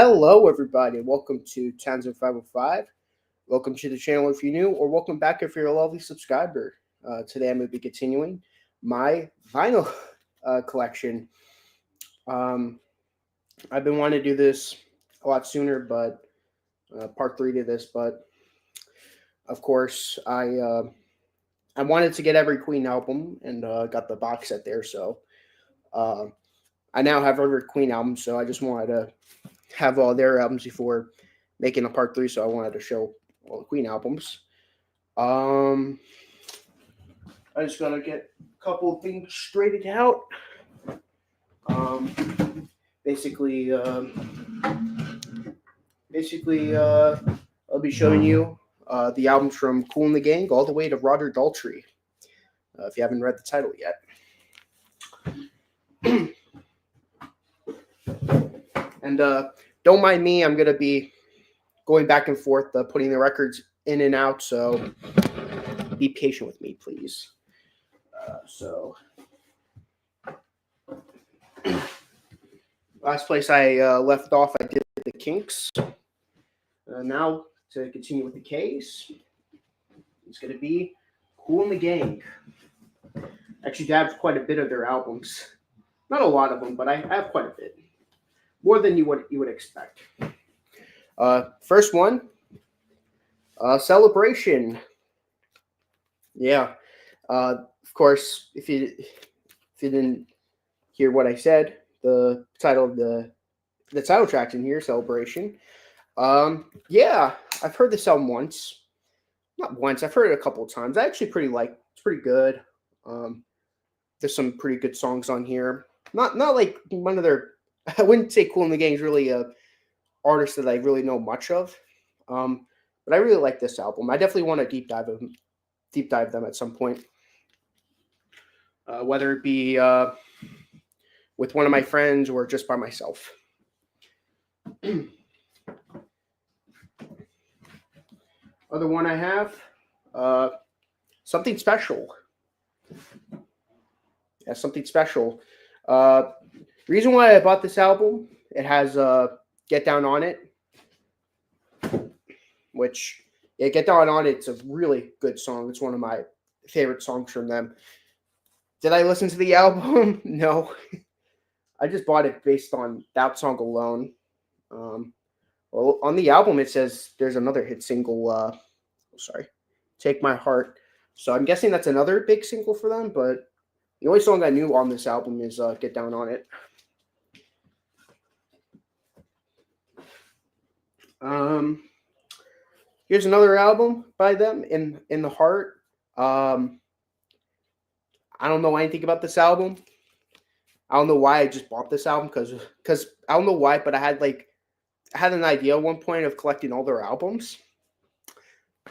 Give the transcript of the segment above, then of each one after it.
Hello, everybody. Welcome to Townsend 505. Welcome to the channel if you're new, or welcome back if you're a lovely subscriber. Today I'm going to be continuing my vinyl collection. I've been wanting to do this a lot sooner, but part 3 to this. But of course, I wanted to get every Queen album and got the box set there. So I now have every Queen album. So I just wanted to have all their albums before making a part 3, so I wanted to show all the Queen albums. I just gotta get a couple of things straightened out. Basically, I'll be showing you the albums from Kool and the Gang all the way to Roger Daltrey. If you haven't read the title yet. And don't mind me, I'm going to be going back and forth, putting the records in and out, so be patient with me, please. Last place I left off, I did the Kinks. Now, to continue with the K's, it's going to be Kool and the Gang. Actually, I have quite a bit of their albums. Not a lot of them, but I have quite a bit. More than you would expect. First one, Celebration. Yeah. Of course, if you didn't hear what I said, the title of the title track's in here, Celebration. Yeah, I've heard this album once. Not once, I've heard it a couple of times. I actually it's pretty good. There's some pretty good songs on here. Not like one of their, I wouldn't say Kool and the Gang is really a artist that I really know much of, but I really like this album. I definitely want to deep dive them at some point, whether it be with one of my friends or just by myself. Other one I have, Something Special. Yeah, Something Special. Reason why I bought this album, it has Get Down on It, which, yeah, Get Down on It's a really good song. It's one of my favorite songs from them. Did I listen to the album? No. I just bought it based on that song alone. Well, on the album, it says there's another hit single, Take My Heart. So I'm guessing that's another big single for them, but the only song I knew on this album is Get Down on It. Here's another album by them, In the Heart. I don't know anything about this album. I don't know why I just bought this album, because I don't know why, but I had an idea at one point of collecting all their albums,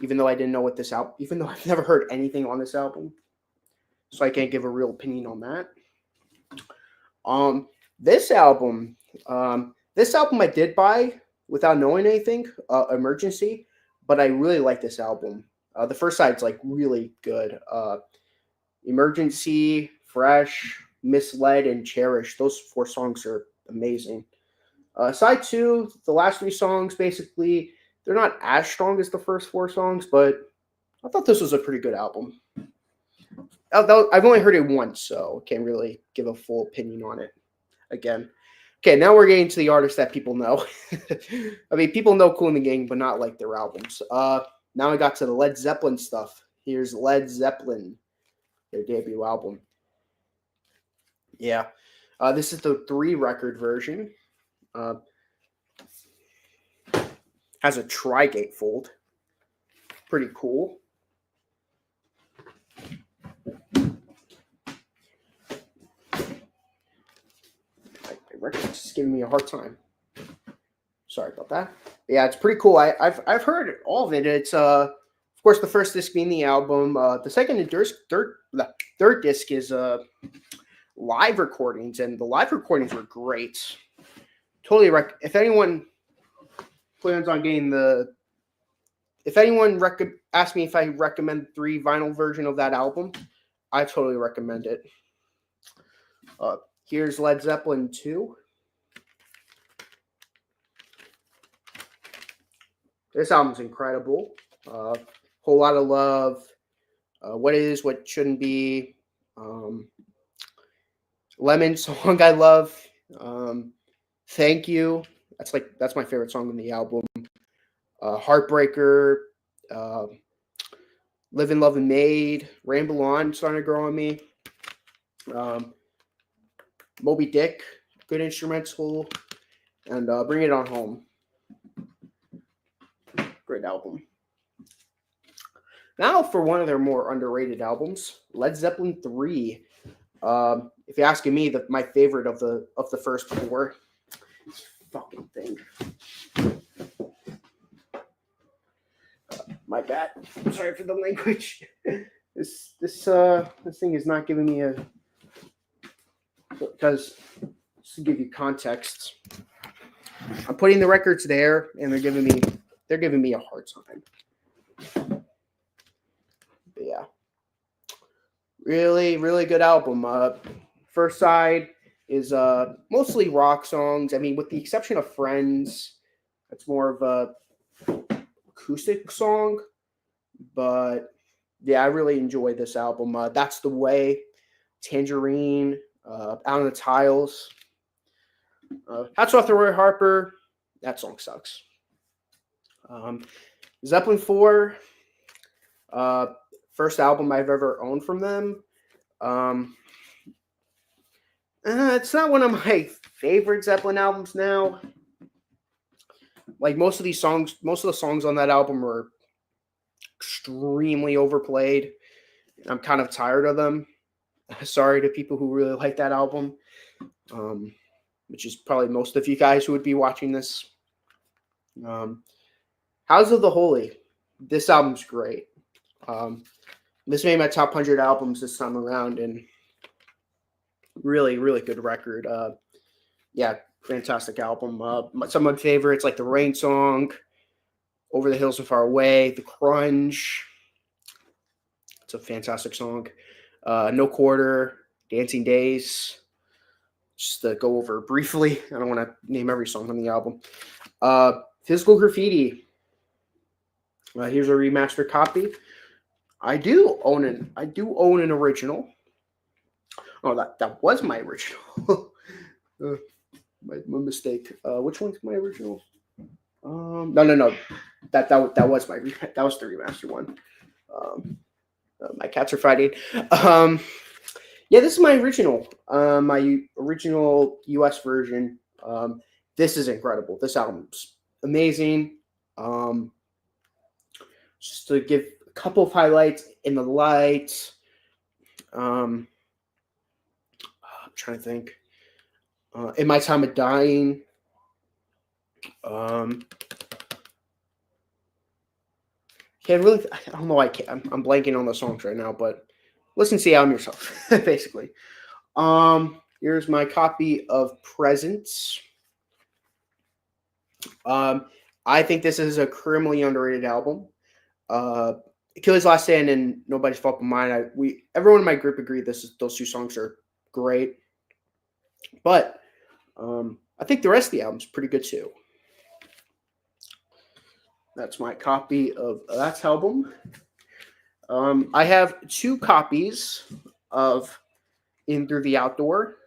even though I didn't know what this album, even though I've never heard anything on this album, so I can't give a real opinion on that. This album I did buy without knowing anything, Emergency, but I really like this album. The first side's really good. Emergency, Fresh, Misled, and Cherish. Those 4 songs are amazing. Side 2, the last 3 songs, basically, they're not as strong as the first 4 songs, but I thought this was a pretty good album. I've only heard it once, so I can't really give a full opinion on it again. Okay, now we're getting to the artists that people know. I mean, people know Kool and the Gang, but not like their albums. Now I got to the Led Zeppelin stuff. Here's Led Zeppelin, their debut album. Yeah, this is the 3-record version. Has a tri-gatefold. Pretty cool. Record's just giving me a hard time. Sorry about that. Yeah, it's pretty cool. I've heard all of it. It's of course the first disc being the album. The second and third disc is live recordings, and the live recordings were great. Totally if anyone plans on getting if anyone asks me if I recommend the 3 vinyl version of that album, I totally recommend it. Here's Led Zeppelin 2. This album's incredible. Whole Lot of Love. What Is, What Shouldn't Be. Lemon song I love. Thank You. That's my favorite song on the album. Heartbreaker. Uh, Living, Love, and Made. Ramble On, starting to grow on me. Moby Dick, good instrumental. And Bring It On Home. Great album. Now for one of their more underrated albums, Led Zeppelin 3. If you're asking me, my favorite of the first four. This fucking thing. My bad. I'm sorry for the language. This thing is not giving me because just to give you context, I'm putting the records there, and they're giving me a hard time. But yeah, really, really good album. First side is mostly rock songs. I mean, with the exception of Friends, that's more of a acoustic song. But yeah, I really enjoy this album. That's the Way, Tangerine, Out on the Tiles. Hats off to Roy Harper. That song sucks. Zeppelin 4, first album I've ever owned from them. It's not one of my favorite Zeppelin albums now. Like most of the songs on that album are extremely overplayed. I'm kind of tired of them. Sorry to people who really like that album, which is probably most of you guys who would be watching this. House of the Holy. This album's great. This made my top 100 albums this time around, and really, really good record. Yeah, fantastic album. Some of my favorites, like the Rain Song, Over the Hills and Far Away, The Crunch. It's a fantastic song. No Quarter, Dancing Days. Just to go over briefly, I don't want to name every song on the album. Physical Graffiti. Here's a remastered copy. I do own an original. Oh, that was my original. My mistake. Which one's my original? No. That was that was the remastered one. My cats are fighting. Yeah, this is my original. My original US version. This is incredible. This album's amazing. Just to give a couple of highlights, In the Light. I'm trying to think. In My Time of Dying. I don't know. I'm blanking on the songs right now, but listen to the album yourself, basically. Here's my copy of Presents. I think this is a criminally underrated album. Achilles' Last Stand and Nobody's Fault But Mine. Everyone in my group agreed those two songs are great, but I think the rest of the album's pretty good too. That's my copy of that album. I have two copies of In Through the Outdoor.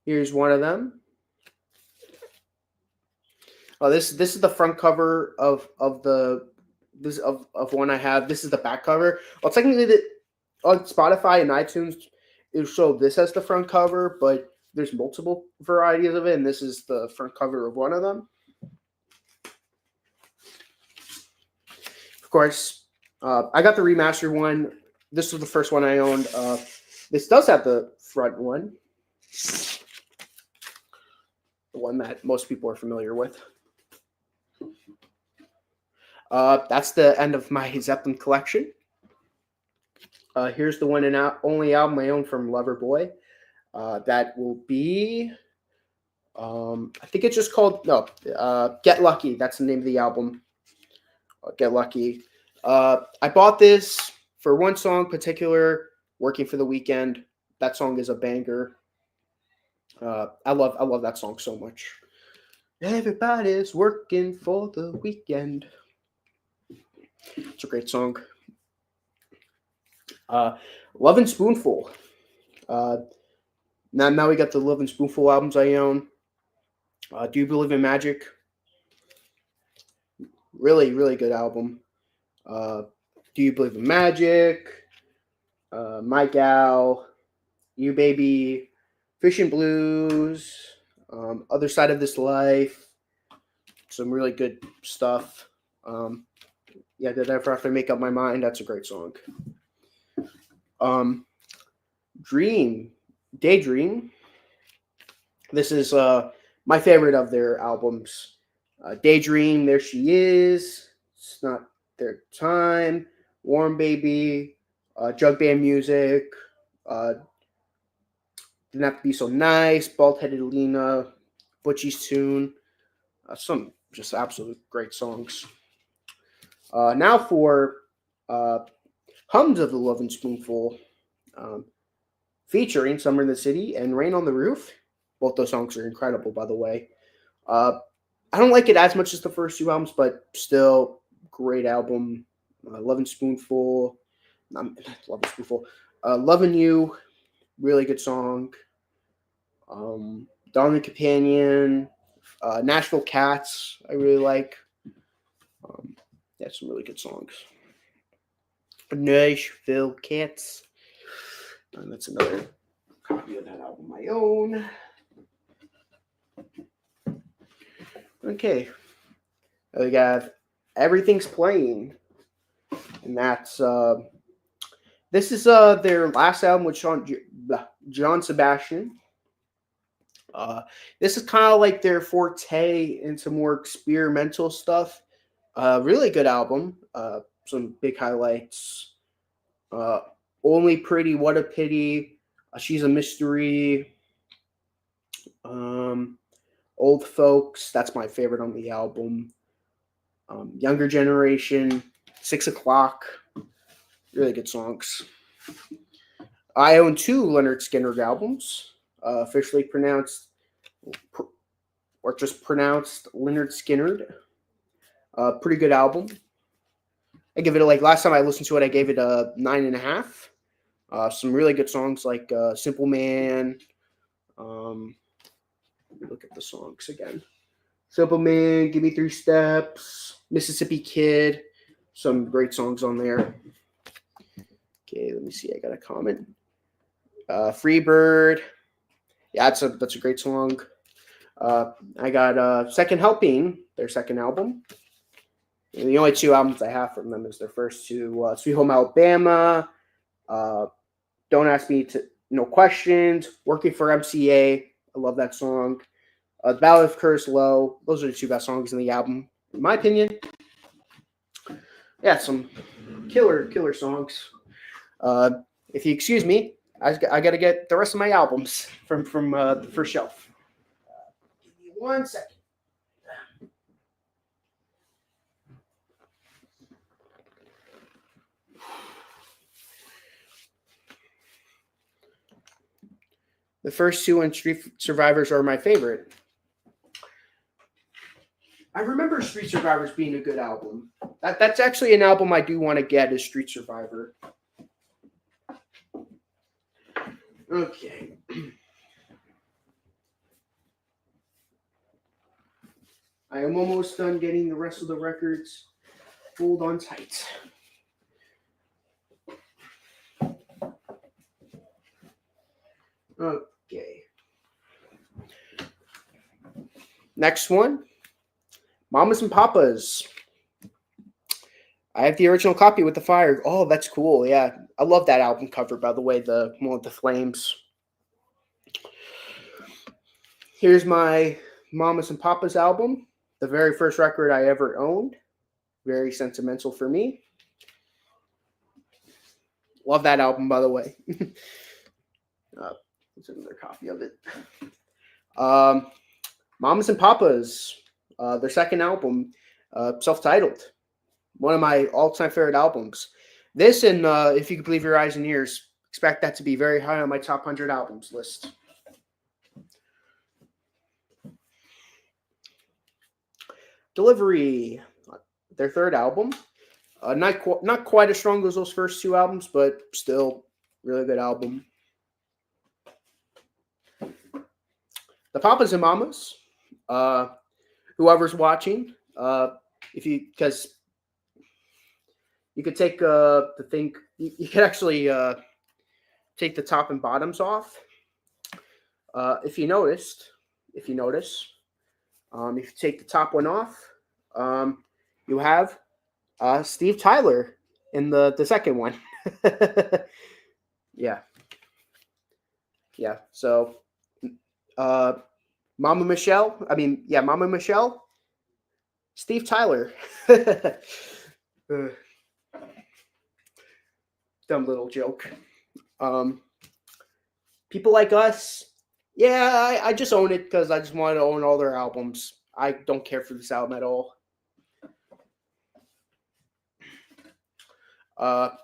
Here's one of them. Oh, this is the front cover of one I have. This is the back cover. Well, technically, on Spotify and iTunes, it'll show this as the front cover, but there's multiple varieties of it, and this is the front cover of one of them. Of course, I got the remastered one. This was the first one I owned. This does have the front one, the one that most people are familiar with. That's the end of my Zeppelin collection. Here's the one and only album I own from Loverboy. That will be, I think it's just called, Get Lucky. That's the name of the album. Get Lucky. I bought this for one song in particular, Working for the Weekend. That song is a banger. I love that song so much. Everybody's working for the weekend. It's a great song. Love and Spoonful. Now we got the Love and Spoonful albums I own. Do You Believe in Magic? Really, really good album. Do You Believe in Magic? My Gal, You Baby, Fish and Blues, Other Side of This Life. Some really good stuff. Did I ever have to make up my mind? That's a great song. Daydream. This is my favorite of their albums. Daydream, There She Is, It's Not Their Time, Warm Baby, Jug Band Music, Didn't Have to Be So Nice, Bald Headed Lena, Butchie's Tune. Some just absolute great songs. Now for Hums of the Love and Spoonful, featuring Summer in the City and Rain on the Roof. Both those songs are incredible, by the way. I don't like it as much as the first two albums, but still great album. Love and Spoonful. Loving You, really good song. Darling Companion, Nashville Cats, I really like. Some really good songs. Nashville Cats. And that's another copy of that album I own. Okay. We got Everything's Playing. And that's this is their last album with John Sebastian. This is kind of like their forte into more experimental stuff. Really good album. Some big highlights. Only Pretty, What a Pity, She's a Mystery. Old Folks, that's my favorite on the album. Younger Generation, 6 O'Clock, really good songs. I own 2 Lynyrd Skynyrd albums, officially pronounced, or just pronounced Lynyrd Skynyrd. Pretty good album. I give it last time I listened to it, I gave it a 9.5. Some really good songs like Simple Man. Look at the songs again. Simple Man, Give Me 3 Steps, Mississippi Kid. Some great songs on there. Okay, let me see. I got a comment. Freebird. Yeah, that's a great song. I got Second Helping, their second album. And the only 2 albums I have from them is their first 2. Sweet Home Alabama, Don't Ask Me to No Questions, Working for MCA. I love that song. The Ballad of Curtis Lowe. Those are the 2 best songs in the album, in my opinion. Yeah, some killer songs. If you excuse me, I got to get the rest of my albums from the first shelf. Give me 1 second. The first 2 and Street Survivors are my favorite. I remember Street Survivors being a good album. That's actually an album I do want to get, is Street Survivor. Okay. I am almost done getting the rest of the records. Hold on tight. Okay. Next one. Mamas and Papas. I have the original copy with the fire. Oh, that's cool. Yeah. I love that album cover, by the way, the one with the flames. Here's my Mamas and Papas album. The very first record I ever owned. Very sentimental for me. Love that album, by the way. There's another copy of it. Mamas and Papas. Their second album, self-titled. One of my all-time favorite albums. This and If You Could Believe Your Eyes and Ears, expect that to be very high on my top 100 albums list. Delivery, their third album. Not quite as strong as those first two albums, but still really good album. The Papas and Mamas, whoever's watching, if you because you could take the thing, you could actually take the top and bottoms off. If you notice, if you take the top one off, you have Steve Tyler in the second one. Yeah, yeah. So, Mama Michelle. I mean, yeah, Mama Michelle. Steve Tyler. Dumb little joke. People like us. Yeah, I just own it because I just want to own all their albums. I don't care for this album at all.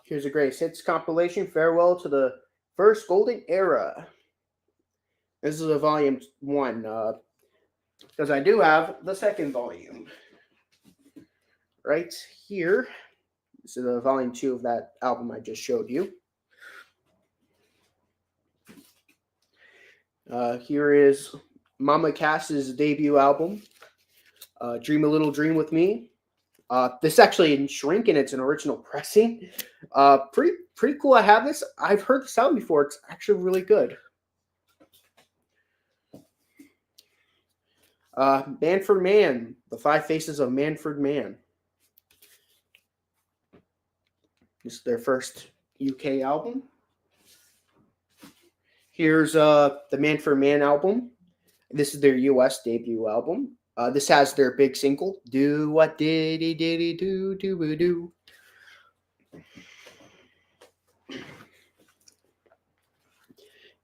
Here's a greatest hits compilation. Farewell to the first golden era. This is a volume 1, because I do have the second volume right here. This is a volume 2 of that album I just showed you. Here is Mama Cass's debut album, Dream a Little Dream with Me. This is actually in shrink and it's an original pressing. Pretty cool. I have this. I've heard the sound before. It's actually really good. Manfred Mann, The Five Faces of Manfred Mann. This is their first UK album. Here's the Manfred Mann album. This is their US debut album. This has their big single, Do What Diddy Diddy Do Do Do.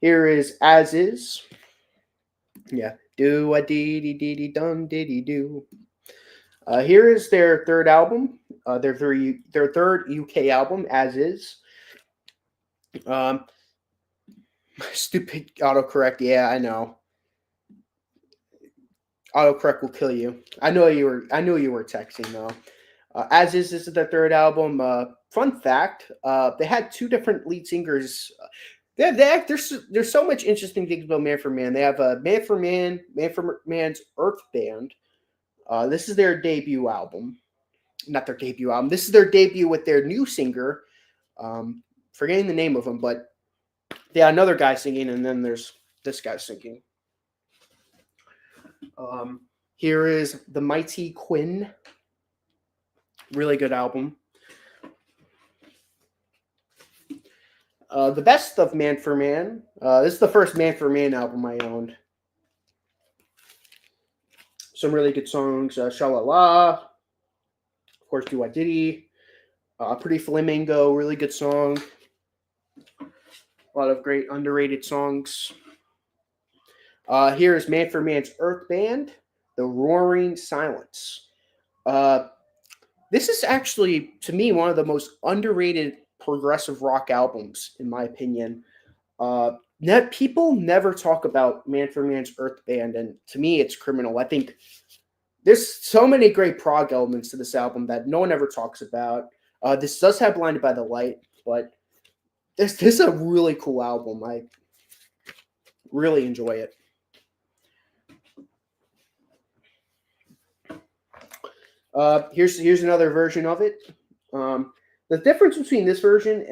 Here is As Is. Yeah. Do What Diddy Diddy Dum Diddy Do. Here is their third album. Their third UK album, As Is. Stupid autocorrect. Yeah, I know. Autocorrect will kill you. I knew you were texting though. As Is, this is their third album. Fun fact: they had two different lead singers. There's so much interesting things about Manfred Mann. They have Manfred Mann's Earth Band. This is their debut album. Not their debut album. This is their debut with their new singer. Forgetting the name of him, but yeah, another guy singing, and then there's this guy singing. Here is The Mighty Quinn. Really good album. The Best of Manfred Mann. This is the first Manfred Mann album I owned. Some really good songs. Sha-La-La. Of course, Do I Diddy. Pretty Flamingo. Really good song. A lot of great underrated songs. Here is Manfred Mann's Earth Band, The Roaring Silence. This is actually, to me, one of the most underrated progressive rock albums, in my opinion. People never talk about Manfred Mann's Earth Band, and to me, it's criminal. I think there's so many great prog elements to this album that no one ever talks about. This does have Blinded by the Light, but this is a really cool album. I really enjoy it. Here's another version of it. The difference between this version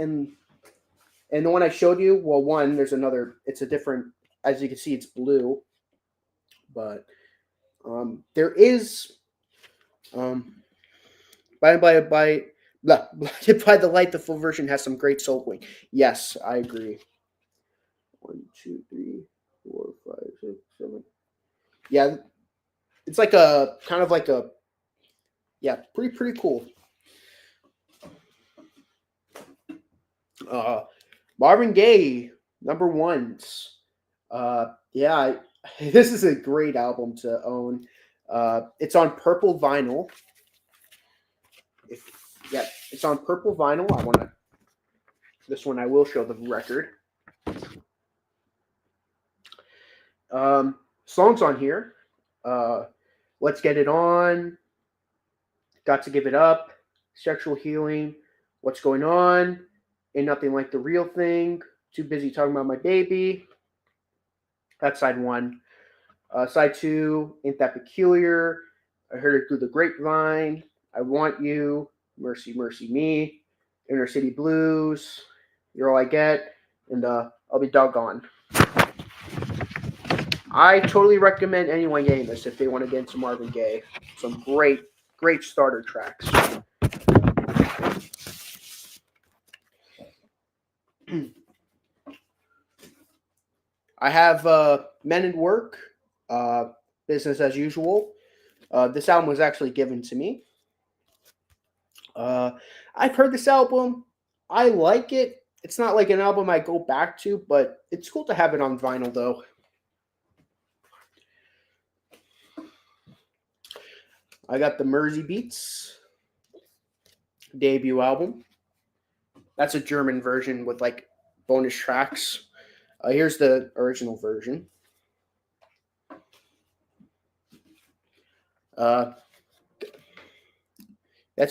and the one I showed you, well, one, there's another. It's a different. As you can see, it's blue, but there is Blinded by the Light. The full version has some great soloing. Yes, I agree. 1, 2, 3, 4, 5, 6, 7. Yeah, it's like a kind of like a. Yeah, pretty cool. Marvin Gaye, number ones. Yeah, this is a great album to own. It's on purple vinyl. It's on purple vinyl. This one I will show the record. Songs on here. Let's Get It On. Got to Give It Up, Sexual Healing, What's Going On, Ain't Nothing Like the Real Thing, Too Busy Talking About My Baby. That's side one. Side two, Ain't That Peculiar, I Heard It Through the Grapevine, I Want You, Mercy, Mercy Me, Inner City Blues, You're All I Get, and I'll Be Doggone. I totally recommend anyone getting this if they want to get into Marvin Gaye. Some great starter tracks. I have Men at Work, Business as Usual. This album was actually given to me. I've heard this album. I like it. It's not like an album I go back to, but it's cool to have it on vinyl, though. I got the Mersey Beats debut album. That's a German version with like bonus tracks. Here's the original version. That's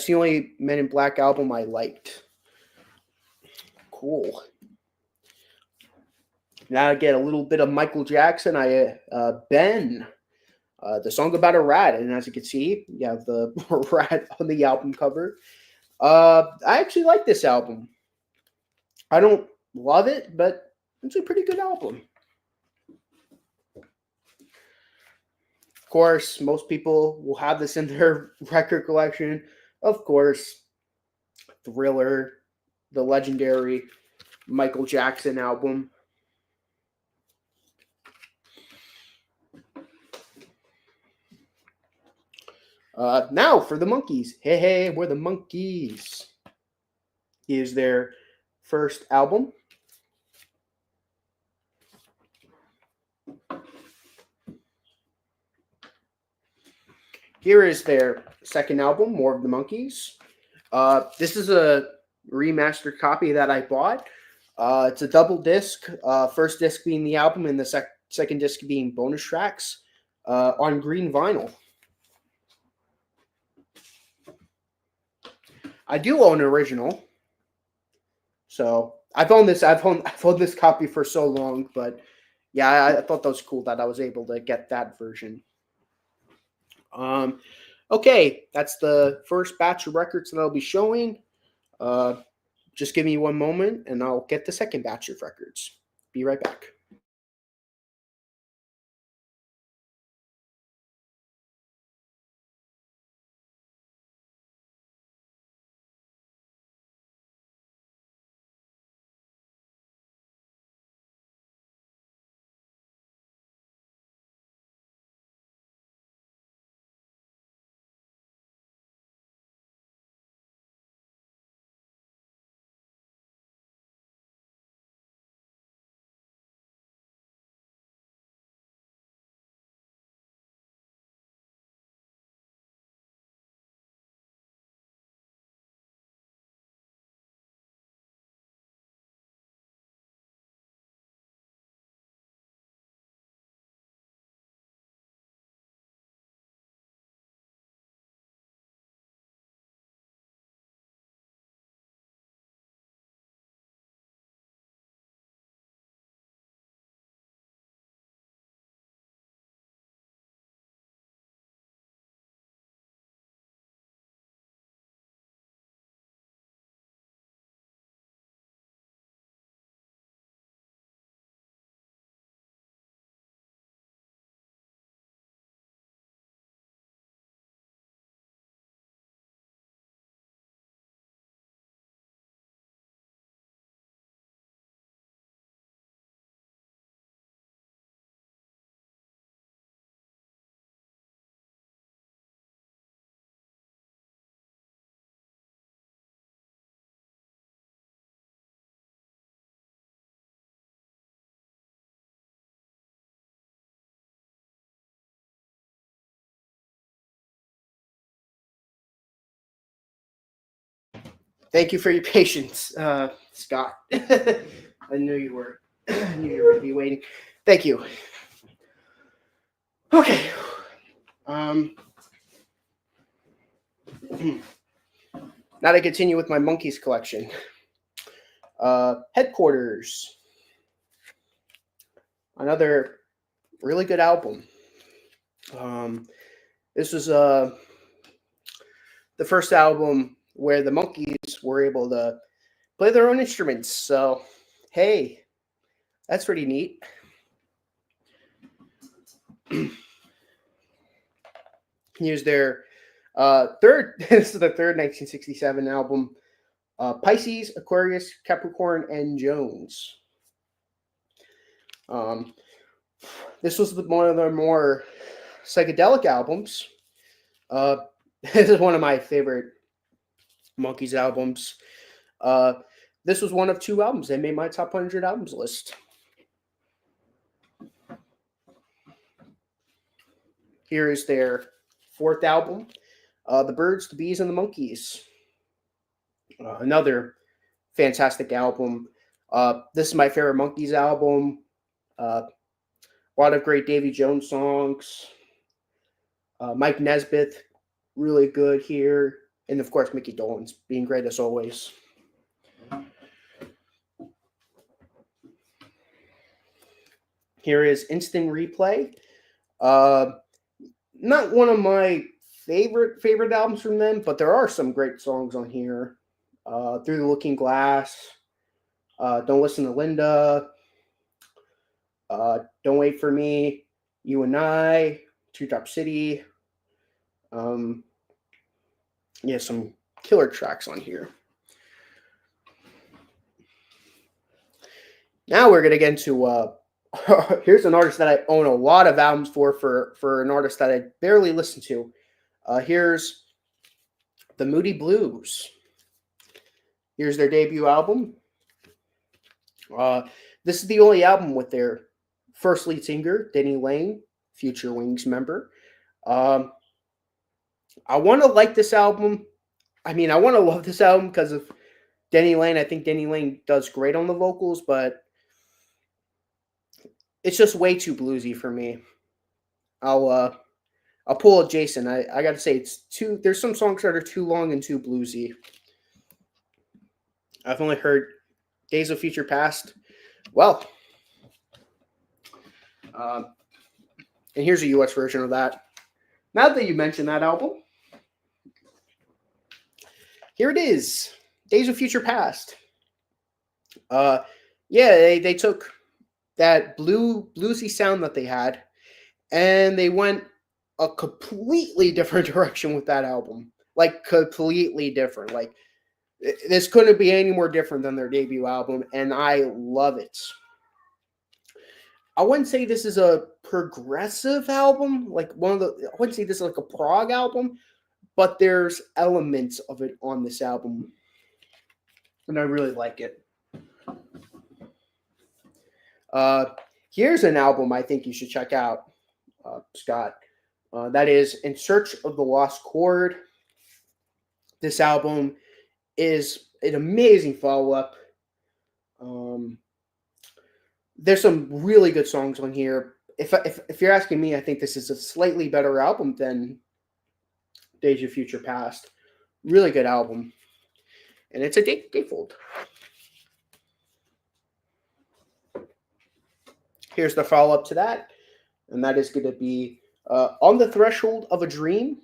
the only Men in Black album I liked. Cool. Now I get a little bit of Michael Jackson. Ben, the song about a rat, and as you can see, you have the rat on the album cover. I actually like this album. I don't love it, but it's a pretty good album. Of course, most people will have this in their record collection. Of course, Thriller, the legendary Michael Jackson album. Now for the Monkees. Hey, hey, we're the Monkees. Here's their first album. Here is their second album, More of the Monkees. This is a remastered copy that I bought. It's a double disc. First disc being the album, and the second disc being bonus tracks on green vinyl. I do own an original, so I've owned this copy for so long. But yeah, I thought that was cool that I was able to get that version. Okay, that's the first batch of records that I'll be showing. Just give me one moment, and I'll get the second batch of records. Be right back. Thank you for your patience, Scott. I knew you were. I knew you were going to be waiting. Thank you. Okay. Now to continue with my Monkeys collection. Headquarters. Another really good album. This was the first album where the Monkeys were able to play their own instruments. So, hey, that's pretty neat. Here's their third. This is the third 1967 album. Pisces, Aquarius, Capricorn, and Jones. This was one of their more psychedelic albums. This is one of my favorite Monkeys albums. This was one of 2 albums that made my top 100 albums list. Here is their 4th album, The Birds, the Bees, and the Monkeys. Another fantastic album. This is my favorite Monkeys album. A lot of great Davy Jones songs. Mike Nesmith, really good here. And of course, Mickey Dolenz being great as always. Here is Instant Replay. Not one of my favorite albums from them, but there are some great songs on here. Through the Looking Glass, Don't Listen to Linda, Don't Wait for Me, You and I, Teardrop City. Yeah, some killer tracks on here. Now we're gonna get into here's an artist that I own a lot of albums for an artist that I barely listen to. Here's the Moody Blues. Here's their debut album. This is the only album with their first lead singer, Denny Laine, Future Wings member. I want to like this album. I mean, I want to love this album because of Denny Laine. I think Denny Laine does great on the vocals, but it's just way too bluesy for me. I'll pull a Jason. I got to say there's some songs that are too long and too bluesy. I've only heard Days of Future Past. Well, and here's a US version of that. Now that you mentioned that album, here it is, Days of Future Past. Yeah, they took that bluesy sound that they had, and they went a completely different direction with that album. Like, completely different. Like, this couldn't be any more different than their debut album, and I love it. I wouldn't say this is a progressive album, I wouldn't say this is like a prog album, but there's elements of it on this album, and I really like it. Here's an album I think you should check out, Scott. That is In Search of the Lost Chord. This album is an amazing follow-up. There's some really good songs on here. If you're asking me, I think this is a slightly better album than Days of Future Past. Really good album. And it's a gatefold. Here's the follow-up to that. And that is going to be On the Threshold of a Dream.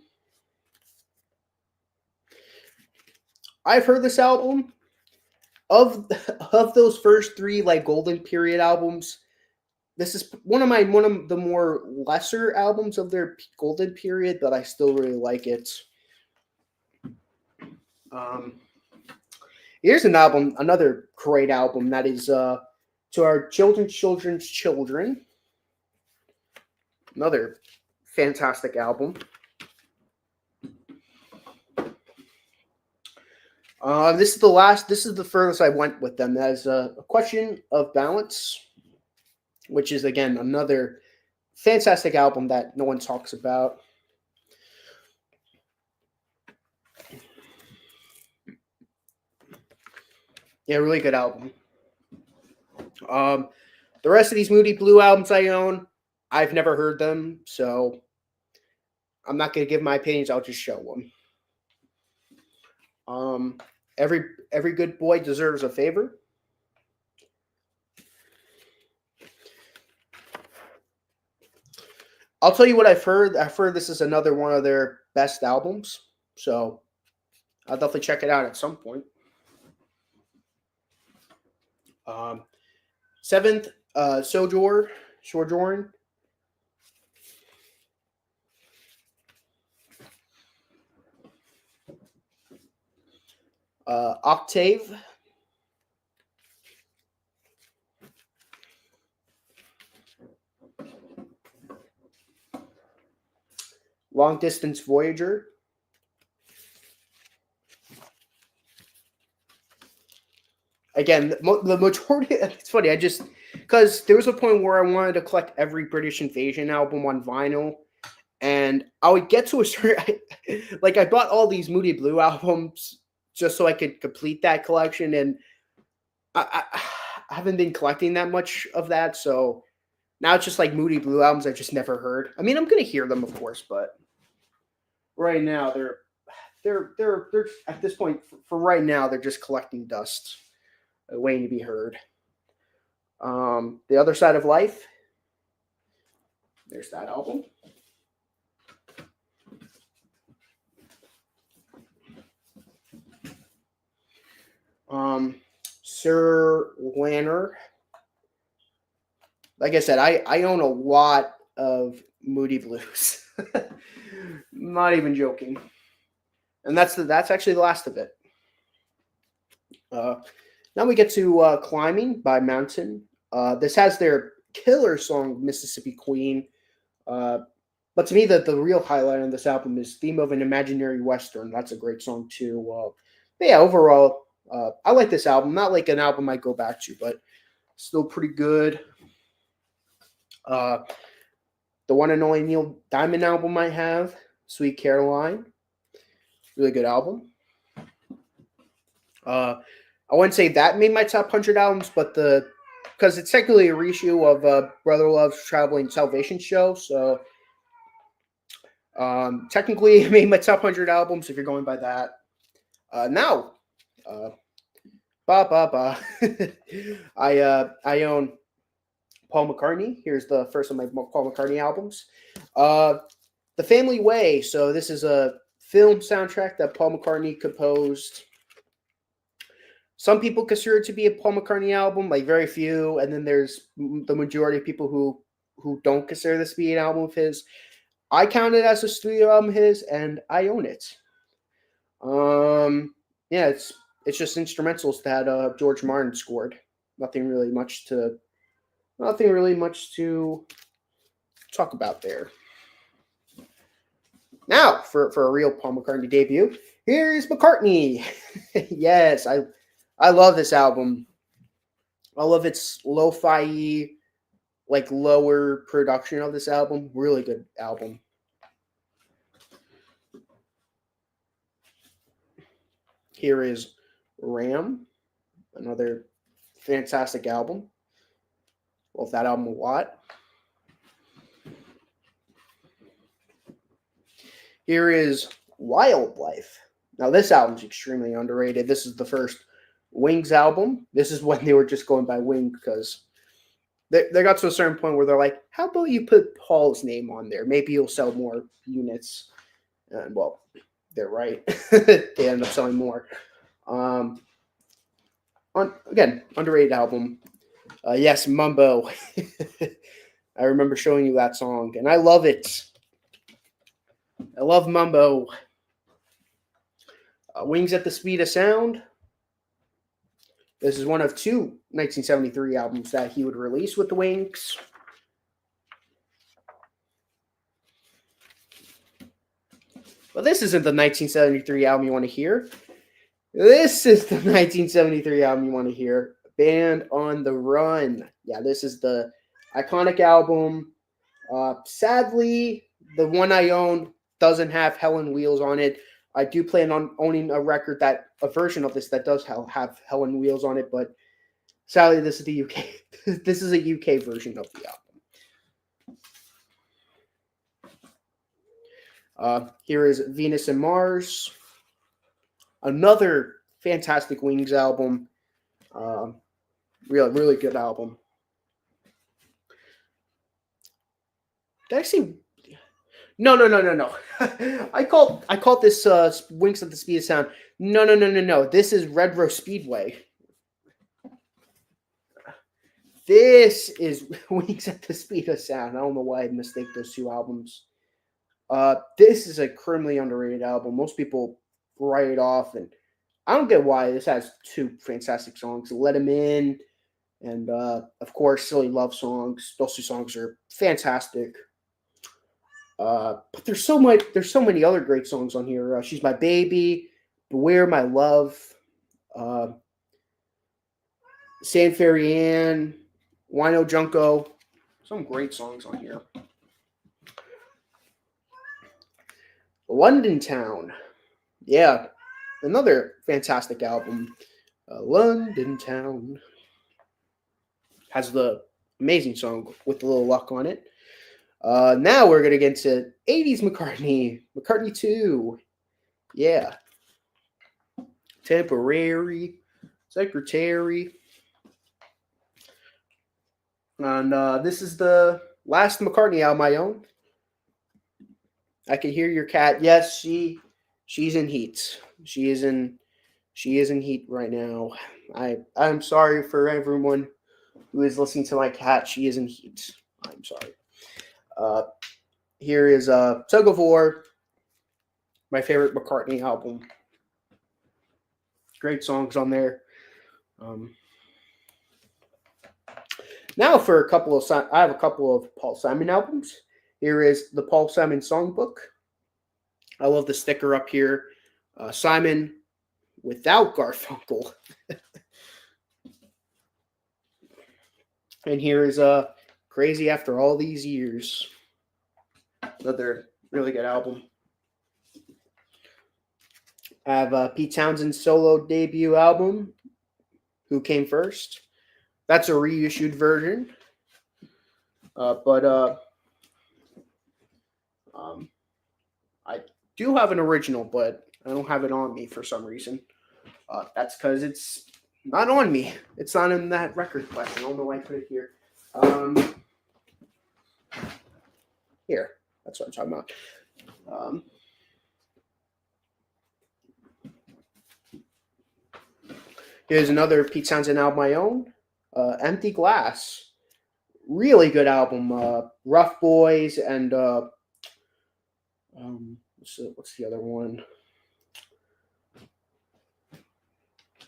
I've heard this album. Of those first 3 like golden period albums, this is one of the more lesser albums of their golden period, but I still really like it. Here's an album, another great album that is To Our Children's Children's Children. Another fantastic album. This is the furthest I went with them. That is a Question of Balance, which is, again, another fantastic album that no one talks about. Yeah, really good album. The rest of these Moody Blue albums I own, I've never heard them, so I'm not going to give my opinions. I'll just show them. Um, every good boy deserves a favor. I'll tell you what I've heard. I've heard this is another one of their best albums, so I'll definitely check it out at some point. Um, Seventh, Sojourn, Octave, Long Distance Voyager. Again, the majority. It's funny. I just because there was a point where I wanted to collect every British Invasion album on vinyl, and I would get to a certain. Like I bought all these Moody Blue albums just so I could complete that collection, and I haven't been collecting that much of that, so now it's just like Moody Blue albums I just never heard. I mean, I'm gonna hear them, of course, but right now they're at this point for right now they're just collecting dust, waiting to be heard. The Other Side of Life. There's that album. Sir Lanner. Like I said, I own a lot of Moody Blues. Not even joking. And that's actually the last of it. Now we get to Climbing by Mountain. This has their killer song, Mississippi Queen. But to me, the real highlight on this album is Theme of an Imaginary Western. That's a great song, too. But yeah, overall, I like this album. Not like an album I go back to, but still pretty good. The one and only Neil Diamond album I have, Sweet Caroline. Really good album. I wouldn't say that made my top 100 albums, but because it's technically a reissue of Brother Love's Traveling Salvation Show, so technically it made my top 100 albums if you're going by that. Now, ba ba ba, I own Paul McCartney. Here's the first of my Paul McCartney albums. The Family Way. So this is a film soundtrack that Paul McCartney composed. Some people consider it to be a Paul McCartney album, like very few, and then there's the majority of people who don't consider this to be an album of his. I count it as a studio album of his, and I own it. Yeah, it's just instrumentals that George Martin scored. Nothing really much to talk about there. Now, for a real Paul McCartney debut, here's McCartney. Yes, I love this album. I love its lo-fi, like lower production of this album. Really good album. Here is Ram, another fantastic album. Love that album a lot. Here is Wildlife. Now, this album's extremely underrated. This is the first Wings album. This is when they were just going by Wing because they got to a certain point where they're like, how about you put Paul's name on there? Maybe you'll sell more units. And, well, they're right. They end up selling more. Again, underrated album. Yes, Mumbo. I remember showing you that song, and I love it. I love Mumbo. Wings at the Speed of Sound. This is one of two 1973 albums that he would release with the Wings. But this isn't the 1973 album you want to hear. This is the 1973 album you want to hear. Band on the Run. Yeah, this is the iconic album. Sadly, the one I own doesn't have Hell on Wheels on it. I do plan on owning a version of this that does have Hell on Wheels on it, but sadly, this is the UK. This is a UK version of the album. Here is Venus and Mars. Another fantastic Wings album. Really good album. Did I see? No. I called this Winks at the Speed of Sound. No. This is Red Rose Speedway. This is Winks at the Speed of Sound. I don't know why I mistake those two albums. This is a criminally underrated album. Most people write it off, and I don't get why. This has two fantastic songs, "Let Him In" and of course "Silly Love Songs." Those two songs are fantastic. But there's so many other great songs on here. "She's My Baby," "Beware My Love," uh, "San Fairy Ann," "Wino Junko." Some great songs on here. "London Town." Yeah, another fantastic album. "London Town" has the amazing song "With a Little Luck" on it. Now we're gonna get into 80s McCartney. McCartney 2. Yeah. "Temporary," "Secretary." And this is the last McCartney album I own. I can hear your cat. Yes, she's in heat. She is in heat right now. I'm sorry for everyone who is listening to my cat. She is in heat. I'm sorry. Here is "Tug of War," my favorite McCartney album. Great songs on there. Now for a couple of I have a couple of Paul Simon albums. Here is the Paul Simon Songbook. I love the sticker up here. Simon without Garfunkel. And here is "Crazy After All These Years." Another really good album. I have Pete Townshend's solo debut album, "Who Came First." That's a reissued version. But I do have an original, but I don't have it on me for some reason. That's because it's not on me. It's not in that record collection. I don't know why I put it here. Here. That's what I'm talking about. Here's another Pete Townsend album I own. "Empty Glass." Really good album. "Rough Boys" and what's the other one?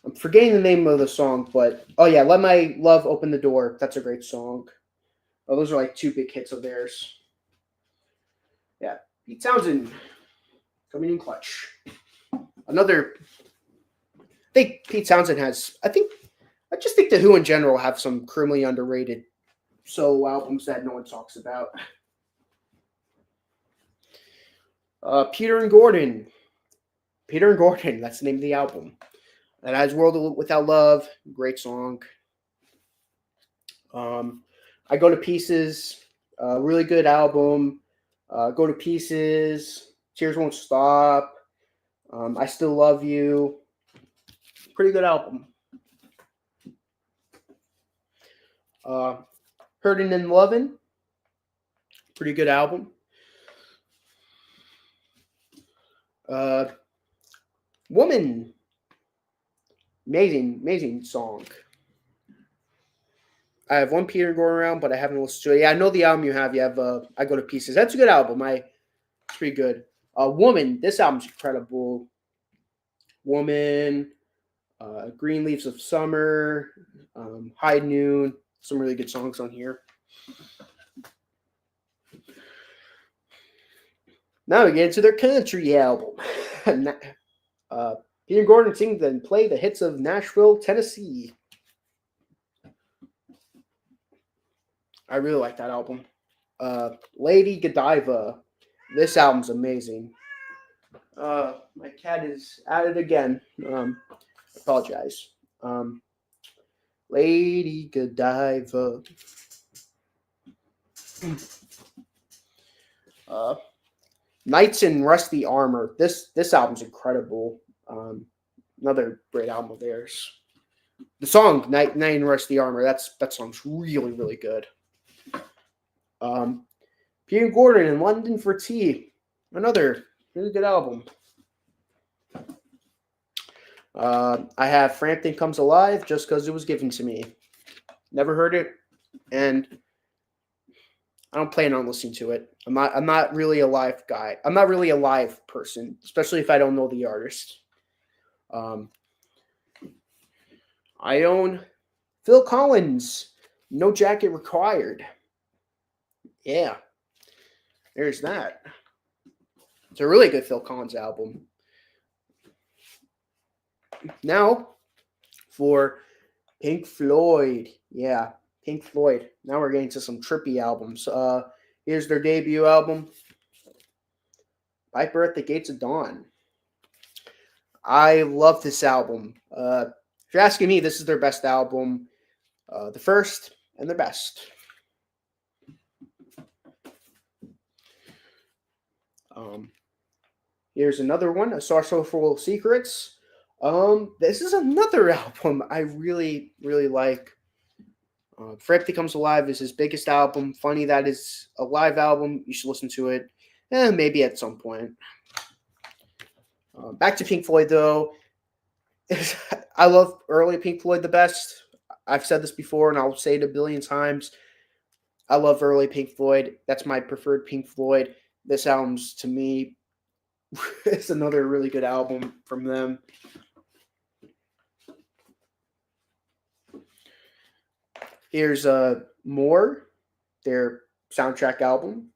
I'm forgetting the name of the song, but yeah, "Let My Love Open the Door." That's a great song. Oh, those are like two big hits of theirs. Yeah, Pete Townsend coming in clutch. Another. I think Pete Townsend has. I just think the Who in general have some criminally underrated solo albums that no one talks about. Peter and Gordon. Peter and Gordon. That's the name of the album. That has "World Without Love." Great song. "I Go to Pieces." Really good album. "Go to Pieces." "Tears Won't Stop." "I Still Love You." Pretty good album. "Hurtin' and Lovin'." Pretty good album. "Woman." Amazing song. I have one Peter going around, but I haven't listened to it. Yeah, I know the album you have. You have "I Go to Pieces." That's a good album. It's pretty good. "Woman." This album's incredible. "Woman." "Green Leaves of Summer." "High Noon." Some really good songs on here. Now we get into their country album. Peter Gordon sings and play the hits of Nashville, Tennessee. I really like that album. "Lady Godiva." This album's amazing. My cat is at it again. I apologize. "Lady Godiva." "Knights in Rusty Armor." This album's incredible. Another great album of theirs. The song "Knight in Rusty Armor." That song's really really good. Peter Gordon in London for Tea. Another really good album. I have Frampton Comes Alive just because it was given to me. Never heard it, and I don't plan on listening to it. I'm not really a live guy. I'm not really a live person, especially if I don't know the artist. I own Phil Collins, No Jacket Required. Yeah, there's that. It's a really good Phil Collins album. Now, for Pink Floyd. Yeah, Pink Floyd. Now we're getting to some trippy albums. Here's their debut album, Viper at the Gates of Dawn. I love this album. If you're asking me, this is their best album. The first and their best. Here's another one, A Sorcerful Secrets. This is another album I really, really like. Frampton Comes Alive is his biggest album. Funny that is a live album. You should listen to it. Maybe at some point. Back to Pink Floyd, though. I love early Pink Floyd the best. I've said this before, and I'll say it a billion times. I love early Pink Floyd. That's my preferred Pink Floyd. This album's, to me, it's another really good album from them. Here's More, their soundtrack album.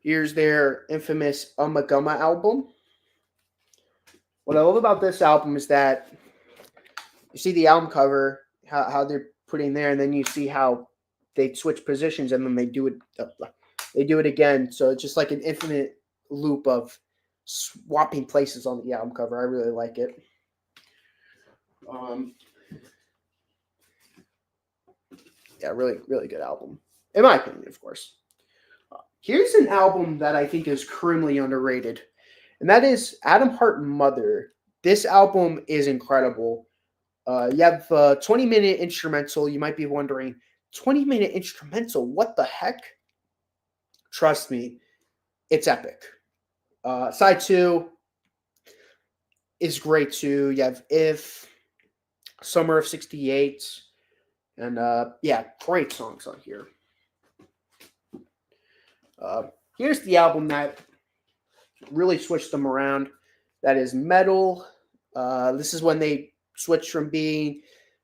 Here's their infamous Ummagumma album. What I love about this album is that you see the album cover, how they're putting there, and then you see how they switch positions, and then they do it. They do it again, so it's just like an infinite loop of swapping places on the album cover. I really like it. Yeah, really, really good album, in my opinion, of course. Here's an album that I think is criminally underrated, and that is Adam Hart Mother. This album is incredible. You have a 20-minute instrumental. You might be wondering, 20-minute instrumental? What the heck? Trust me, it's epic. Side 2 is great too. You have If, Summer of 68, and yeah, great songs on here. Here's the album that really switched them around. That is Metal. This is when they switched from being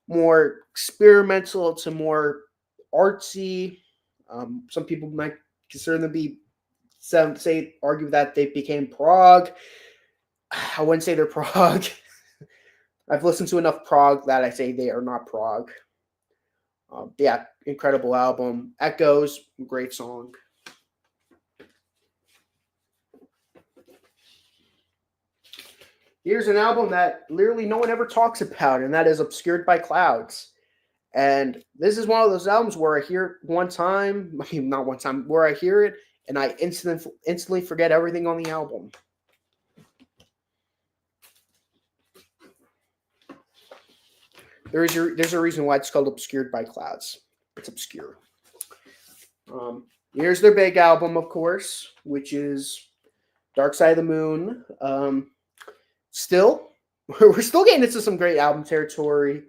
more experimental to more artsy. Some people might consider them be argue that they became prog. I wouldn't say they're prog. I've listened to enough prog that I say they are not prog. Yeah, incredible album. Echoes, great song. Here's an album that literally no one ever talks about, and that is Obscured by Clouds. And this is one of those albums where I hear it one time, I mean, not one time, where I hear it and I instantly forget everything on the album. There's a reason why it's called Obscured by Clouds. It's obscure. Here's their big album, of course, which is Dark Side of the Moon. We're still getting into some great album territory.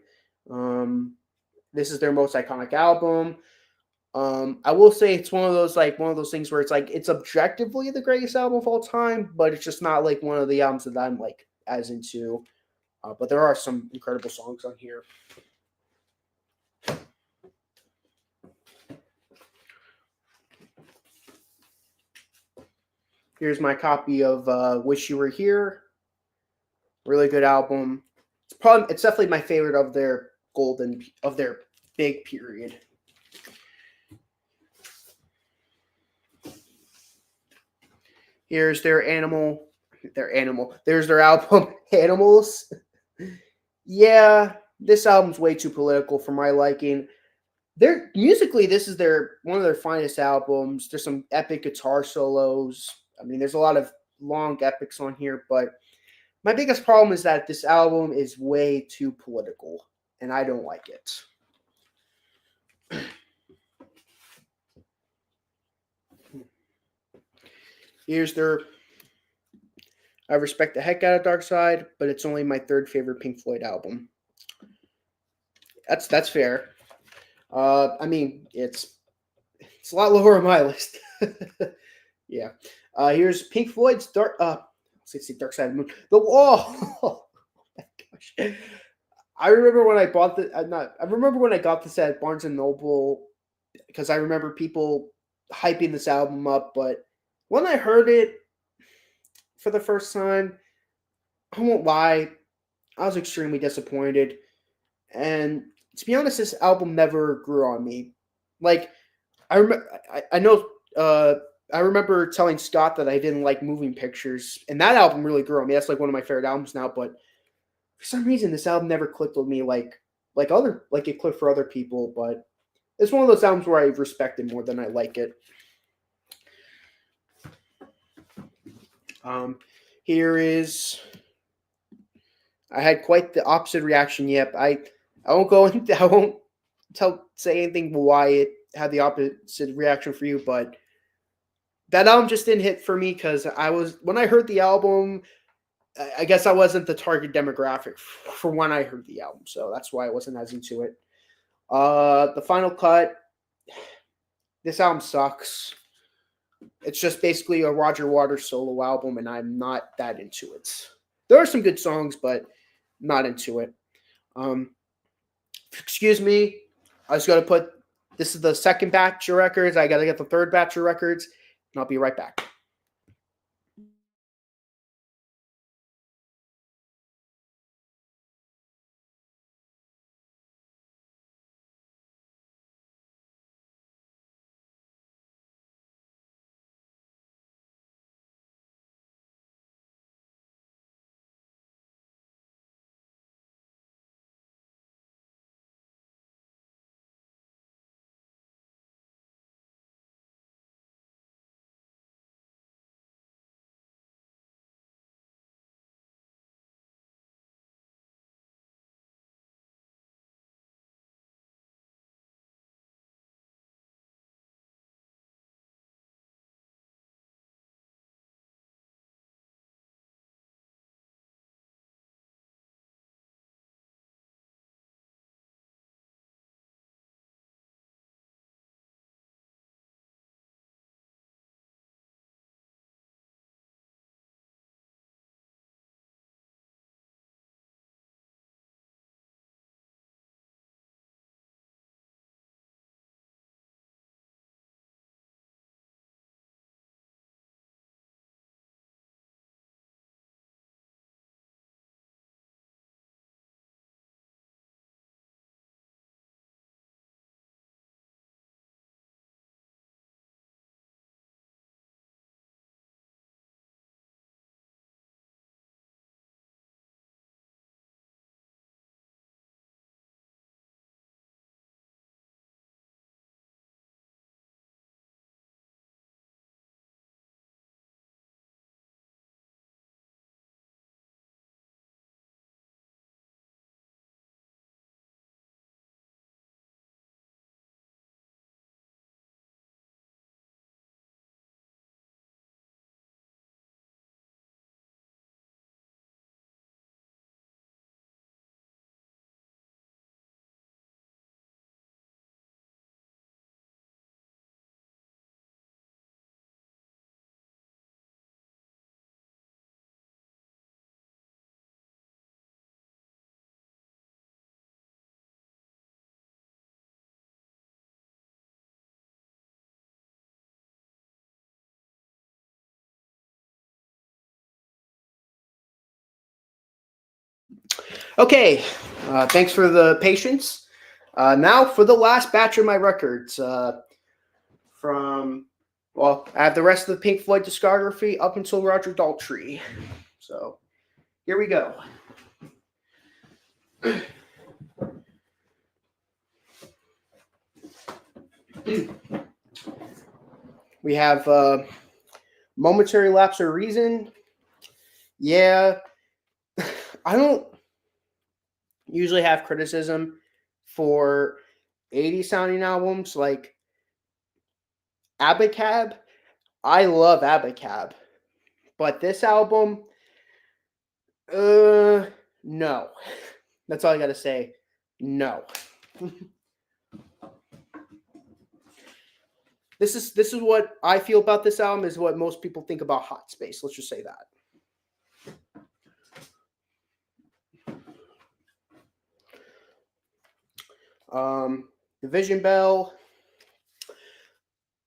This is their most iconic album. I will say it's one of those things where it's like it's objectively the greatest album of all time, but it's just not like one of the albums that I'm like as into. But there are some incredible songs on here. Here's my copy of Wish You Were Here. Really good album. It's definitely my favorite of their big period. Here's their There's their album Animals. Yeah, this album's way too political for my liking, They're musically, this is their one of their finest albums. There's some epic guitar solos. I mean, there's a lot of long epics on here, but my biggest problem is that this album is way too political, and I don't like it. Here's their. I respect the heck out of Dark Side, but it's only my third favorite Pink Floyd album. That's fair. I mean, it's a lot lower on my list. Yeah. Here's Pink Floyd's Dark. Let's see, Dark Side of the Moon. The Wall. Oh my gosh. I remember when I bought the. I remember when I got this at Barnes and Noble because I remember people hyping this album up, but when I heard it for the first time, I won't lie, I was extremely disappointed. And to be honest, this album never grew on me. Like I know. I remember telling Scott that I didn't like moving pictures, and that album really grew on me. That's like one of my favorite albums now. But for some reason, this album never clicked with me like it clicked for other people. But it's one of those albums where I respect it more than I like it. Here is. I had quite the opposite reaction. Yep, I won't go into. I won't say anything why it had the opposite reaction for you, but that album just didn't hit for me because when I heard the album, I guess I wasn't the target demographic for when I heard the album, so that's why I wasn't as into it. The Final Cut, this album sucks. It's just basically a Roger Waters solo album, and I'm not that into it. There are some good songs, but not into it. Excuse me, I was going to put, this is the second batch of records. I got to get the third batch of records, and I'll be right back. Okay, thanks for the patience. Now for the last batch of my records from, well, I have the rest of the Pink Floyd discography up until Roger Daltrey. So here we go. We have Momentary Lapse of Reason. Yeah, I don't usually have criticism for 80s sounding albums like Abacab. I love Abacab, but this album, no. That's all I gotta say. No. This is what I feel about this album. Is what most people think about Hot Space. Let's just say that. Division Bell.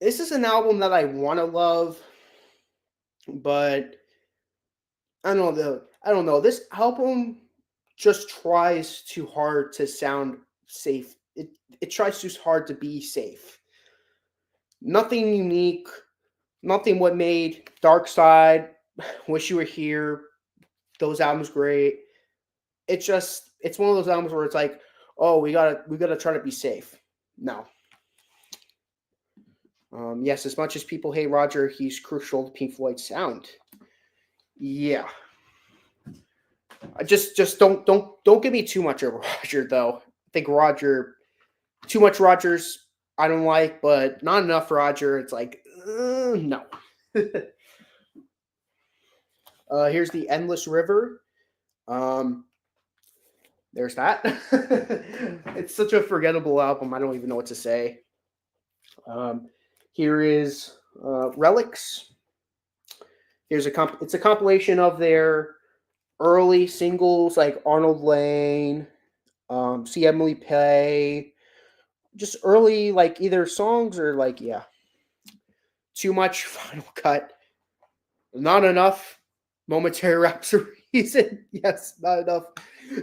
This is an album that I want to love, but I don't know. This album just tries too hard to sound safe. It tries too hard to be safe. Nothing unique. Nothing what made Dark Side, Wish You Were Here, those albums great. It's one of those albums where it's like, oh, we gotta try to be safe. No. Yes, as much as people hate Roger, he's crucial to Pink Floyd's sound. Yeah. I just don't give me too much of Roger though. I think too much Rogers I don't like, but not enough Roger. It's like no. Here's the Endless River. There's that. It's such a forgettable album. I don't even know what to say. Here is Relics. It's a compilation of their early singles like Arnold Lane, See Emily Play, just early like either songs or like Too Much, Final Cut, Not Enough, Momentary Lapse of Reason. Yes, Not Enough.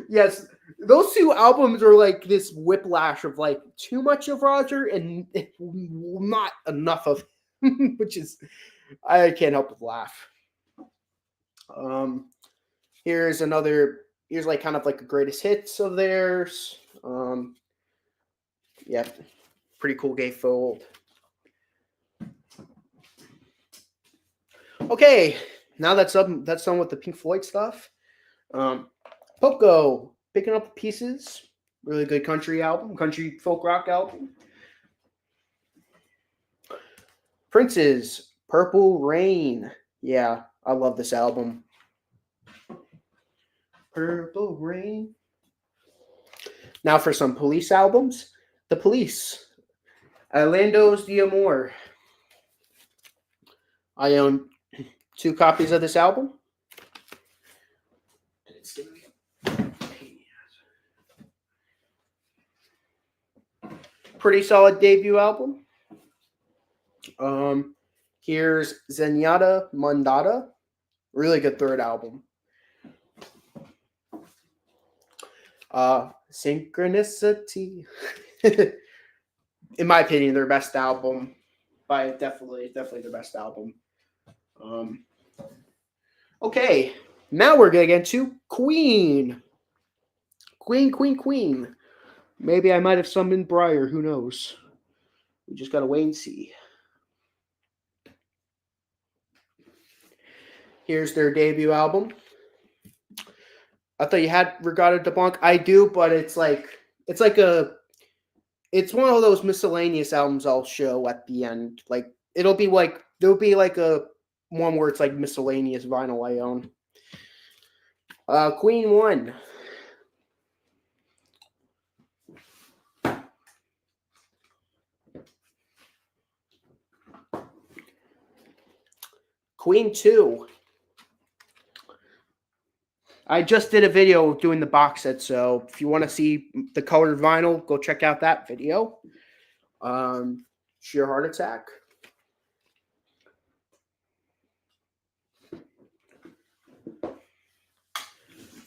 Yes, those two albums are like this whiplash of like too much of Roger and not enough of him, which is I can't help but laugh. Here's like kind of like the greatest hits of theirs. Yeah, pretty cool gatefold. Okay, now that's done with the Pink Floyd stuff. Poco, Picking Up the Pieces, really good country folk rock album. Prince's Purple Rain. Yeah, I love this album. Purple Rain. Now for some Police albums. The Police. Orlando's the Amor. I own 2 copies of this album. Pretty solid debut album. Here's Zenyatta Mondada. Really good third album. Synchronicity. In my opinion, their best album. By definitely their best album. Okay, now we're gonna get into Queen. Queen. Maybe I might have summoned Briar. Who knows? We just gotta wait and see. Here's their debut album. I thought you had Regatta de Blanc. I do, but it's one of those miscellaneous albums I'll show at the end. Like there'll be like a one where it's like miscellaneous vinyl I own. Queen 1. Queen 2. I just did a video doing the box set, so if you want to see the colored vinyl, go check out that video. Sheer Heart Attack. Of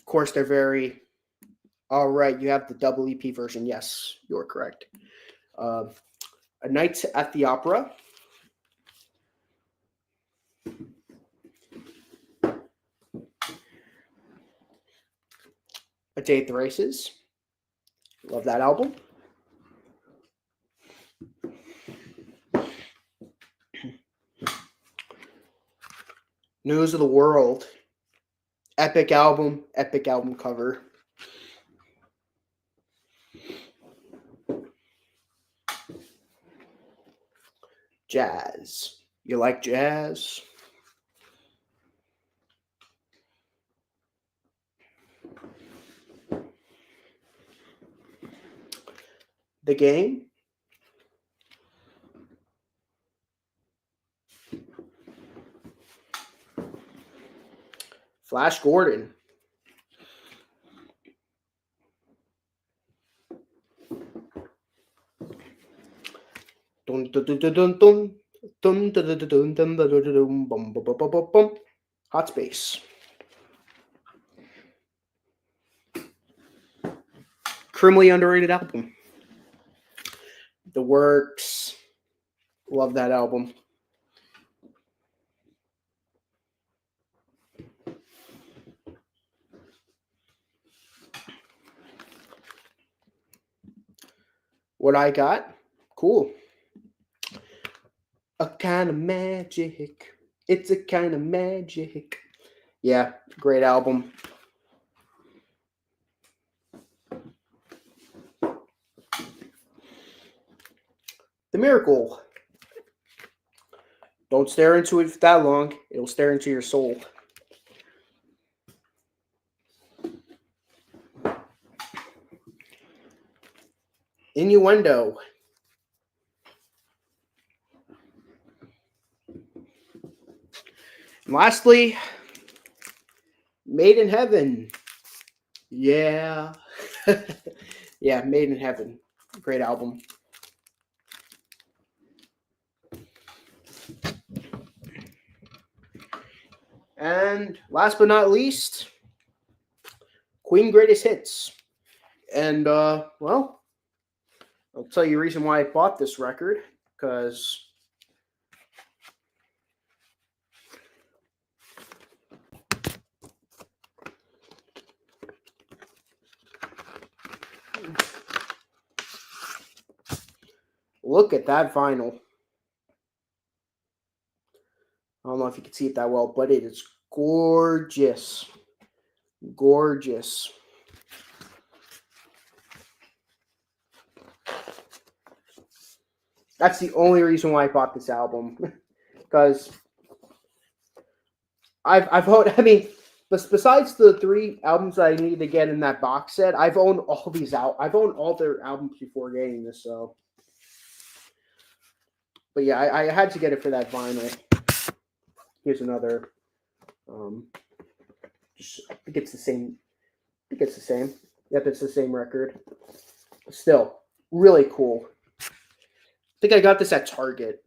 course, they're very... All right, you have the double EP version. Yes, you're correct. A Night at the Opera. A Day at the Races. Love that album. News of the World. Epic album cover. Jazz. You like jazz? The Game. Flash Gordon. Dun dun dun dun dun dun. Dun dun dun dun dun dun dun dun bum bum bum bum bum. Hot Space. Criminally underrated album. The Works. Love that album. What I got? Kool. A kind of magic. It's a kind of magic. Yeah, great album. The Miracle. Don't stare into it for that long. It'll stare into your soul. Innuendo. And lastly, Made in Heaven. Yeah. Yeah, Made in Heaven. Great album. And last but not least, Queen Greatest Hits. And, well, I'll tell you the reason why I bought this record. Because look at that vinyl. I don't know if you can see it that well, but it is gorgeous. Gorgeous. That's the only reason why I bought this album. Because I've owned, I mean, besides the 3 albums that I needed to get in that box set, I've owned all these out. I've owned all their albums before getting this, so. But yeah, I had to get it for that vinyl. Here's another. I think it's the same. I think it's the same. Yep, it's the same record. Still, really cool. I think I got this at Target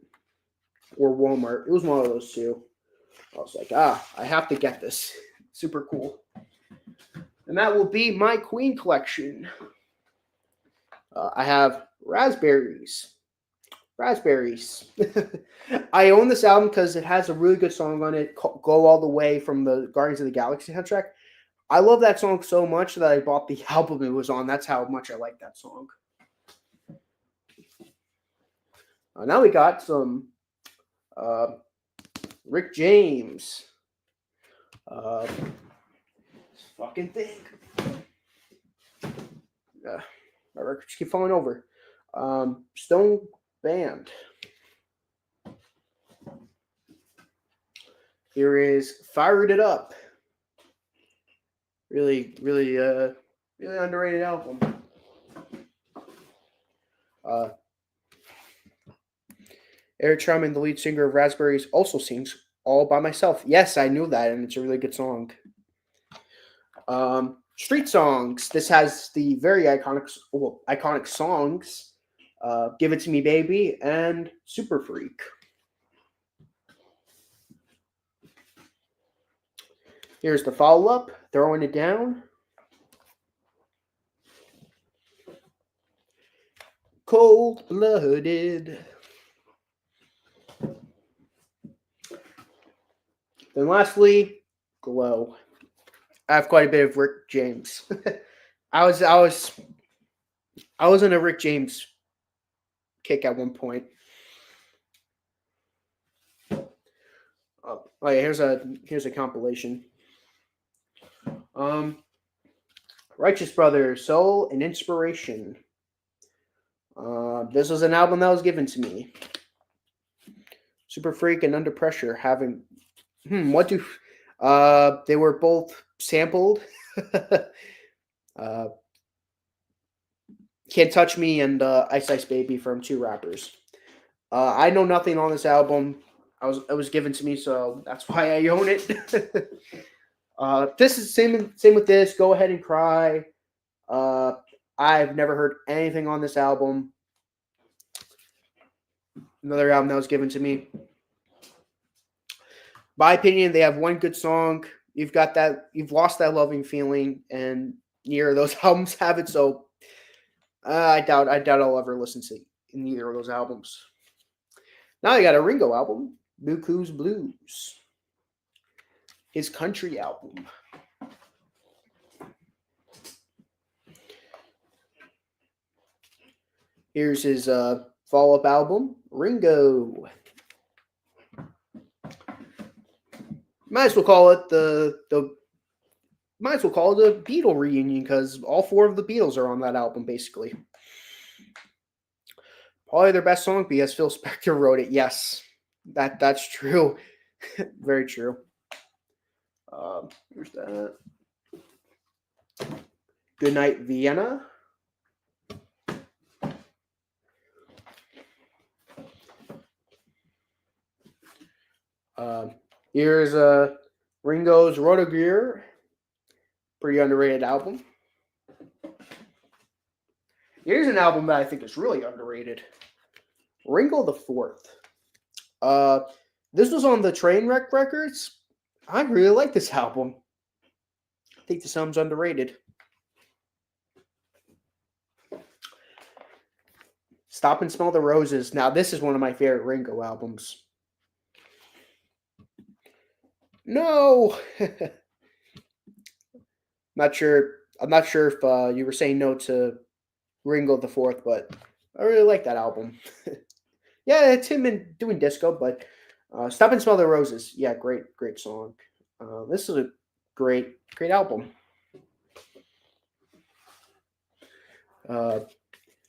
or Walmart. It was one of those two. I was like, I have to get this. Super cool. And that will be my Queen collection. I have Raspberries. I own this album because it has a really good song on it, Go All the Way from the Guardians of the Galaxy soundtrack. I love that song so much that I bought the album it was on. That's how much I like that song. Now we got some Rick James. Fucking thing. My records keep falling over. Stone Band. Here is Fired It Up. Really underrated album. Eric Truman, the lead singer of Raspberries, also sings All By Myself. Yes, I knew that, and it's a really good song. Street Songs. This has the very iconic songs, Give It To Me Baby and Super Freak. Here's the follow-up, Throwing It Down. Cold-Blooded. Then lastly, Glow. I have quite a bit of Rick James. I was in a Rick James kick at one point. Oh yeah, here's a compilation. Righteous Brothers, Soul and Inspiration. This was an album that was given to me. Super Freak and Under Pressure having what do they were both sampled. Can't Touch Me and Ice Ice Baby from two rappers. I know nothing on this album. It was given to me, so that's why I own it. This is same with this. Go Ahead and Cry. I've never heard anything on this album. Another album that was given to me. My opinion, they have one good song. You've lost that loving feeling, and neither of those albums have it. So I doubt I'll ever listen to neither of those albums. Now I got a Ringo album, Buku's Blues, his country album. Here's his follow-up album, Ringo. Might as well call it the Beatle reunion because all four of the Beatles are on that album, basically. Probably their best song because Phil Spector wrote it. Yes, that's true. Very true. Here's that. Goodnight, Vienna. Here's Ringo's Rotogear. Pretty underrated album. Here's an album that I think is really underrated. Ringo the Fourth. This was on the Trainwreck Records. I really like this album. I think this album's underrated. Stop and Smell the Roses. Now, this is one of my favorite Ringo albums. No! I'm not sure if you were saying no to Ringo the Fourth, but I really like that album. Yeah, it's him doing disco, but Stop and Smell the Roses. Yeah, great song. This is a great album.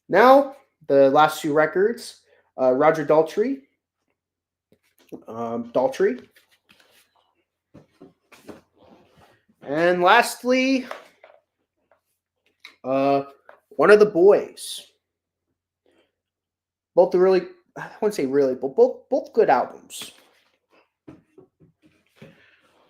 Now, the last two records, Roger Daltrey. And lastly, One of the Boys. Both are really, I wouldn't say really, but both good albums.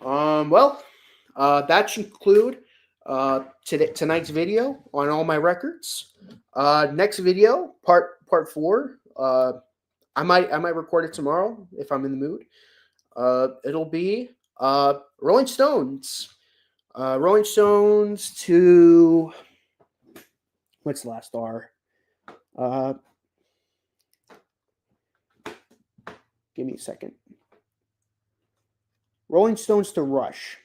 That should conclude tonight's video on all my records. Next video, part 4. I might record it tomorrow if I'm in the mood. It'll be Rolling Stones. Rolling Stones to what's the last R? Give me a second. Rolling Stones to Rush.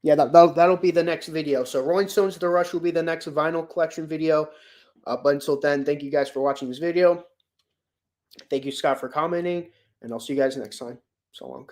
Yeah, that'll be the next video. So Rolling Stones to Rush will be the next vinyl collection video. But until then, thank you guys for watching this video. Thank you, Scott, for commenting, and I'll see you guys next time. So long.